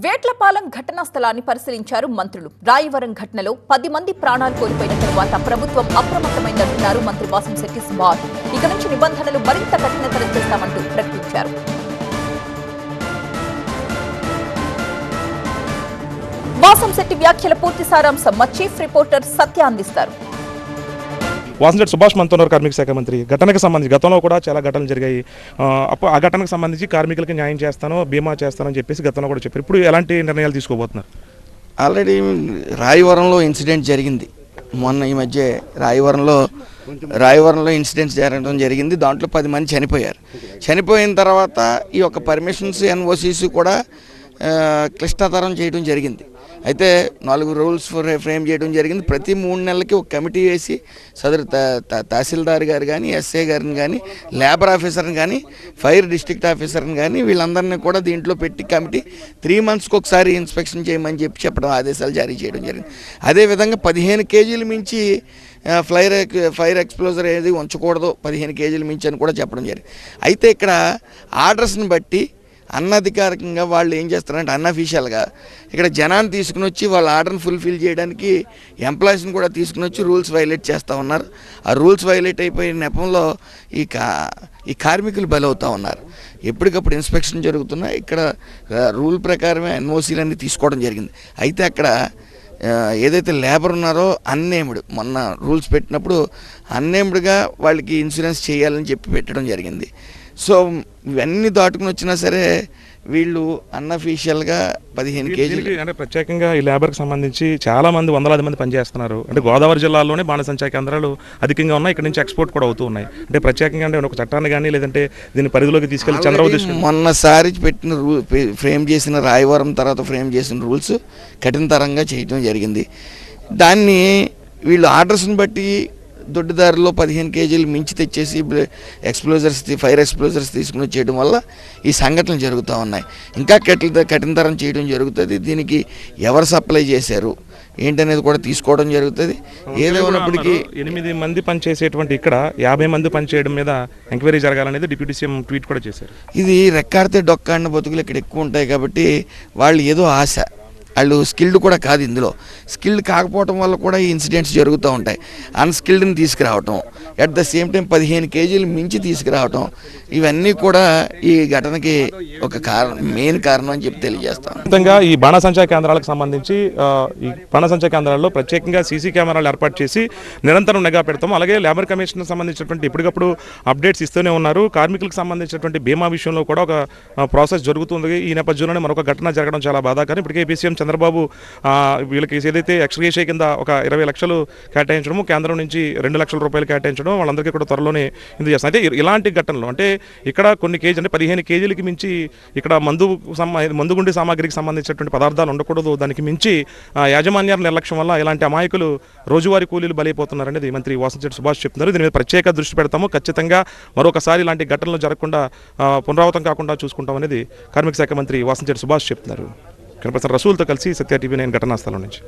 వేట్లపాలెం ఘటనా స్థలాన్ని పరిశీలించారు మంత్రులు. రాయవరం ఘటనలో 10 మంది ప్రాణాలు కోల్పోయిన తరువాత ప్రభుత్వం అప్రమత్తమైందంటున్నారు మంత్రి వాసంశెట్టి సుభాష్. ఇక నుంచి నిబంధనలు మరింత కఠినతరం చేస్తామంటూ ప్రకటించారు. వాసంశెట్టి వ్యాఖ్యల పూర్తి సారాంశం మా చీఫ్ రిపోర్టర్ సత్య అందిస్తారు. వాసంశెట్టి సుభాష్ మనతో కార్మిక శాఖ మంత్రి. ఘటనకు సంబంధించి గతంలో కూడా చాలా ఘటనలు జరిగాయి. ఆ ఘటనకు సంబంధించి కార్మికులకి న్యాయం చేస్తాను, బీమా చేస్తానని చెప్పేసి గతంలో కూడా చెప్పారు. ఇప్పుడు ఎలాంటి నిర్ణయాలు తీసుకోబోతున్నారు? ఆల్రెడీ రాయవరంలో ఇన్సిడెంట్ జరిగింది. మొన్న ఈ మధ్య రాయవరంలో ఇన్సిడెంట్స్ జరగడం జరిగింది. దాంట్లో 10 మంది చనిపోయారు. చనిపోయిన తర్వాత ఈ యొక్క పర్మిషన్స్ ఎన్ఓసీస్ కూడా క్లిష్టతరం చేయడం జరిగింది. అయితే 4 రూల్స్ ఫ్రేమ్ చేయడం జరిగింది. ప్రతి 3 నెలలకి ఒక కమిటీ వేసి సదరు తహసీల్దార్ గారు కానీ, ఎస్ఐ గారిని కానీ, లేబర్ ఆఫీసర్ని కానీ, ఫైర్ డిస్ట్రిక్ట్ ఆఫీసర్ని కానీ వీళ్ళందరినీ కూడా దీంట్లో పెట్టి కమిటీ 3 మంత్స్కి ఒకసారి ఇన్స్పెక్షన్ చేయమని చెప్పడం ఆదేశాలు జారీ చేయడం జరిగింది. అదేవిధంగా 15 కేజీలు మించి ఫైర్ ఎక్స్ప్లోజర్ ఏది ఉంచకూడదు, 15 కేజీలు మించి అని కూడా చెప్పడం జరిగింది. అయితే ఇక్కడ ఆర్డర్స్ని బట్టి అన్నధికారికంగా వాళ్ళు ఏం చేస్తారంటే అన్అఫీషియల్గా ఇక్కడ జనాన్ని తీసుకుని వచ్చి వాళ్ళ ఆర్డర్ని ఫుల్ఫిల్ చేయడానికి ఎంప్లాయీస్ని కూడా తీసుకుని వచ్చి రూల్స్ వైలేట్ చేస్తూ ఉన్నారు. ఆ రూల్స్ వైలేట్ అయిపోయిన నెపంలో ఈ కార్మికులు బలవుతూ ఉన్నారు. ఎప్పటికప్పుడు ఇన్స్పెక్షన్ జరుగుతున్నా ఇక్కడ రూల్ ప్రకారమే ఎన్ఓసీలన్నీ తీసుకోవడం జరిగింది. అయితే అక్కడ ఏదైతే లేబర్ ఉన్నారో అన్నేమ్డ్, మొన్న రూల్స్ పెట్టినప్పుడు అన్నేమ్డ్గా వాళ్ళకి ఇన్సూరెన్స్ చేయాలని చెప్పి పెట్టడం జరిగింది. సో ఇవన్నీ దాటుకుని వచ్చినా సరే వీళ్ళు అన్అఫీషియల్గా 15 కేజీలు అంటే ప్రత్యేకంగా ఈ లేబర్కి సంబంధించి చాలా మంది, వందలాది మంది పనిచేస్తున్నారు. అంటే గోదావరి జిల్లాలోనే బాణసంచా కేంద్రాలు అధికంగా ఉన్నాయి. ఇక్కడ నుంచి ఎక్స్పోర్ట్ కూడా అవుతూ ఉన్నాయి. అంటే ప్రత్యేకంగా అంటే ఒక చట్టాన్ని కానీ లేదంటే దీన్ని పరిధిలోకి తీసుకెళ్లి చంద్రబాబు మొన్నసారి పెట్టిన ఫ్రేమ్ చేసిన రాయవరం తర్వాత ఫ్రేమ్ చేసిన రూల్స్ కఠినతరంగా చేయడం జరిగింది. దాన్ని వీళ్ళు ఆర్డర్స్ని బట్టి దొడ్డిదారిలో 15 కేజీలు మించి తెచ్చేసి ఫైర్ ఎక్స్ప్లోజర్స్ తీసుకుని చేయడం వల్ల ఈ సంఘటనలు జరుగుతూ ఉన్నాయి. ఇంకా కఠినతరం చేయడం జరుగుతుంది. దీనికి ఎవరు సప్లై చేశారు ఏంటనేది కూడా తీసుకోవడం జరుగుతుంది. ఏదేమైనప్పటికీ 8 మంది పనిచేసేటువంటి ఇక్కడ 50 మంది పనిచేయడం మీద ఎంక్వైరీ జరగాలనేది డిప్యూటీ సీఎం ట్వీట్ కూడా చేశారు. ఇది రెక్కాడితే డొక్కాడిన బతుకులు ఇక్కడ ఎక్కువ ఉంటాయి కాబట్టి వాళ్ళు ఏదో ఆశ, వాళ్ళు స్కిల్డ్ కూడా కాదు. ఇందులో స్కిల్డ్ కాకపోవటం వల్ల కూడా ఈ ఇన్సిడెంట్స్ జరుగుతూ ఉంటాయి. అన్స్కిల్డ్ని తీసుకురావటం, అట్ ద సేమ్ టైం 15 కేజీలు మించి తీసుకురావటం, ఇవన్నీ కూడా ఈ ఘటనకి ఒక మెయిన్ కారణం అని చెప్పి తెలియజేస్తాం. మొత్తంగా ఈ బాణసంచా కేంద్రాలకు సంబంధించి ఈ బాణసంచా కేంద్రాల్లో ప్రత్యేకంగా సీసీ కెమెరాలు ఏర్పాటు చేసి నిరంతరం నిఘా పెడతాము. అలాగే లేబర్ కమిషన్ సంబంధించినటువంటి ఎప్పటికప్పుడు అప్డేట్స్ ఇస్తూనే ఉన్నారు. కార్మికులకు సంబంధించినటువంటి బీమా విషయంలో కూడా ఒక ప్రాసెస్ జరుగుతుంది. ఈ నేపథ్యంలోనే మరొక ఘటన జరగడం చాలా బాధాకరం. ఇప్పటికే ఏపీ సీఎం చంద్రబాబు వీళ్ళకి ఏదైతే ఎక్స్గ్రేషియా కింద ఒక 20 లక్షలు కేటాయించడము, కేంద్రం నుంచి 2 లక్షల రూపాయలు కేటాయించడం వాళ్ళందరికీ కూడా త్వరలోనే ఇది చేస్తాం. అయితే ఇలాంటి ఘటనలు అంటే ఇక్కడ కొన్ని కేజీ అంటే 15 కేజీలకి మించి ఇక్కడ మందుగుండి సామాగ్రికి సంబంధించినటువంటి పదార్థాలు ఉండకూడదు. దానికి మించి యాజమాన్యాల నిర్లక్ష్యం వల్ల ఇలాంటి అమాయకులు రోజువారీ కూలీలు బలైపోతున్నారనేది మంత్రి వాసంశెట్టి సుభాష్ చెప్తున్నారు. దీని మీద ప్రత్యేక దృష్టి పెడతాము. ఖచ్చితంగా మరొకసారి ఇలాంటి ఘటనలు జరగకుండా పునరావృతం కాకుండా చూసుకుంటాం అనేది కార్మిక శాఖ మంత్రి వాసంశెట్టి సుభాష్ చెప్తున్నారు. కనపర్సన్ రసూల్తో కలిసి సత్య టీవీ 9 ఘటనా స్థలం నుంచి.